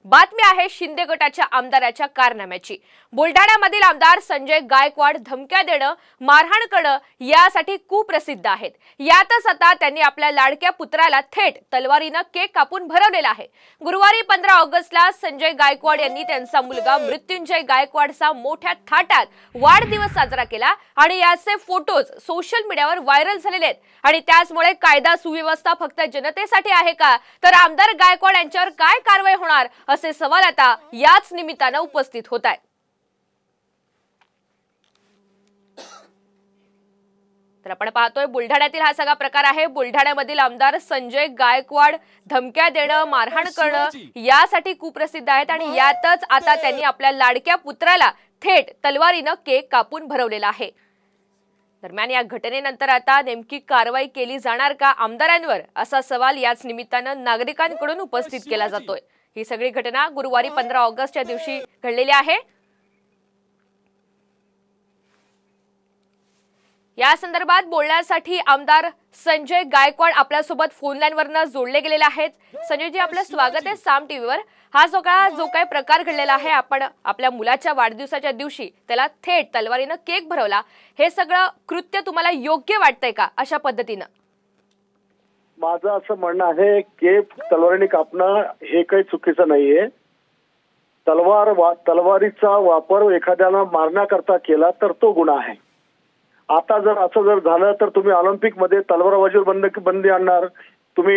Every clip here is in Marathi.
बातमी आहे शिंदे गटाच्या आमदाराच्या कारनाम्याची। बुलढाण्यामधील आमदार संजय गायकवाड धमक्या देणं, मारहाण करणं यासाठी कुप्रसिद्ध आहेत। यातच आता त्यांनी आपल्या लाडक्या पुत्राला थेट तलवारीनं केक कापून भरवलेला आहे। गुरुवारी 15 ऑगस्टला संजय गायकवाड यांनी त्यांचा मुलगा मृत्युंजय गायकवाडचा मोठ्या थाटात वाढदिवस साजरा केला आणि याचे फोटोज सोशल मीडियावर व्हायरल झालेले आहेत। आणि त्याचमुळे कायदा सुव्यवस्था फक्त जनतेसाठी आहे का, तर आमदार गायकवाड यांच्यावर काय कारवाई होणार असे सवाल आता याच निमित्ताने उपस्थित होत आहेत। तर आपण पाहतोय बुलढाण्यातील हा सगळा प्रकार आहे। बुलढाण्यामधील आमदार संजय गायकवाड धमक्या देणं, मारहाण करणं यासाठी कुप्रसिद्ध आहेत आणि यातच आता त्यांनी आपल्या लाडक्या पुत्राला थेट तलवारीनं केक कापून भरवलेला आहे। दरम्यान या घटनेनंतर आता नेमकी कारवाई केली जाणार का आमदारांवर, असा सवाल याच निमित्ताने नागरिकांकडून उपस्थित केला जातोय। ही सगळी घटना गुरुवारी 15 ऑगस्टच्या दिवशी घडलेली आहे। या संदर्भात बोलण्यासाठी आमदार संजय गायकवाड आपल्यासोबत फोन लाईनवरनं जोडले गेलेले आहेत। संजय जी, आपलं स्वागत आहे साम टीव्हीवर। हा जो काही प्रकार घडलेला आहे, आपण आपल्या मुलाच्या वाढदिवसाच्या दिवशी त्याला थेट तलवारीनं केक भरवला, हे सगळं कृत्य तुम्हाला योग्य वाटतंय का अशा पद्धतीनं? माझं असं म्हणणं आहे केक तलवारीने कापणं हे काही चुकीचं नाहीये। तलवारीचा वापर एखाद्याला मारण्याकरता केला तर तो गुन्हा आहे। आता जर असं झालं तर तुम्ही ऑलिम्पिक मध्ये तलवारबाजीवर बंदी आणणार, तुम्ही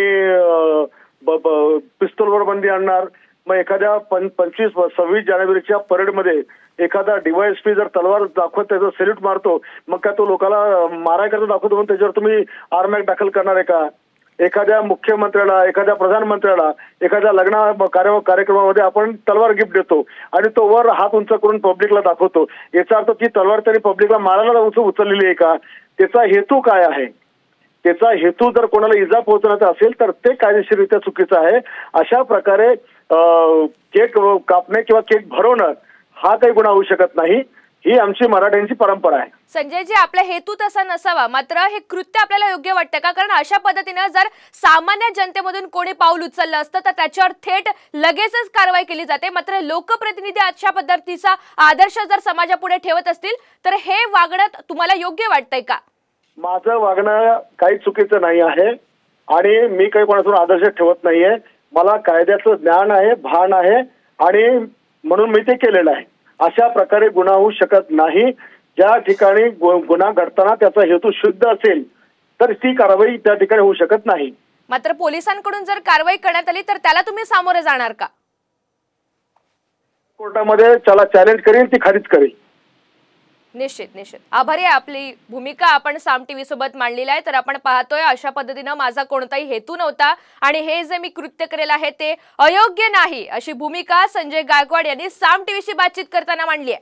पिस्तूलवर बंदी आणणार, मग एखाद्या 25-26 जानेवारीच्या परेडमध्ये एखादा डीवायएसपी जर तलवार दाखवत त्याचा सॅल्यूट मारतो, मग काय तो लोकांना मारायकरता दाखवतो म्हणून त्याच्यावर तुम्ही आर्म ऍक्ट दाखल करणार आहे का? एखाद्या मुख्यमंत्र्याला, एखाद्या प्रधानमंत्र्याला एखाद्या लग्न कार्यक्रमामध्ये आपण तलवार गिफ्ट देतो आणि तो वर हात उंच करून पब्लिकला दाखवतो, याचा अर्थ ती तलवार त्यांनी पब्लिकला मारायला उचललेली आहे का? त्याचा हेतू काय आहे? त्याचा हेतू जर कोणाला इजा पोहोचण्याचा असेल तर ते कायदेशीररित्या चुकीचं आहे। अशा प्रकारे केक कापणे किंवा केक भरवणं हा काही गुन्हा होऊ शकत नाही, ही आमची मराठ्यांची परंपरा आहे। संजय जी, आपला हेतू तसा नसावा, मात्र हे कृत्य आपल्याला योग्य वाटतं का? कारण अशा पद्धतीने जर सामान्य जनतेमधून कोणी पाऊल उचललं असतं तर त्याच्यावर थेट लगेचच कारवाई केली जाते, मात्र लोकप्रतिनिधी अशा पद्धतीचा आदर्श जर समाजापुढे ठेवत असतील तर हे वागणं तुम्हाला योग्य वाटतंय का? माझं वागणं काही चुकीचं नाही आहे आणि मी काही कोणाकडून आदर्श ठेवत नाहीये। मला कायद्याचं ज्ञान आहे, भान आहे आणि म्हणून मी ते केलेलं आहे। अशा प्रकारे गुन्हा होऊ शकत नाही। ज्या ठिकाणी गुन्हा घडताना त्याचा हेतू शुद्ध असेल तर ती कारवाई त्या ठिकाणी होऊ शकत नाही। मात्र पोलिसांकडून जर कारवाई करण्यात आली तर त्याला तुम्ही सामोरे जाणार का? कोर्टामध्ये त्याला चॅलेंज करेन, ती खारिज करेल। निश्चित निश्चित आभारी आहे। आपली भूमिका आपण साम टीव्ही सोबत मांडलेली आहे। तर आपण पाहतोय अशा पद्धतीने माझा कोणताही हेतू नव्हता आणि हे जे मी कृत्य केलेलं आहे ते अयोग्य नाही, अशी भूमिका संजय गायकवाड यांनी साम टीव्हीशी बातचीत करताना मांडली आहे।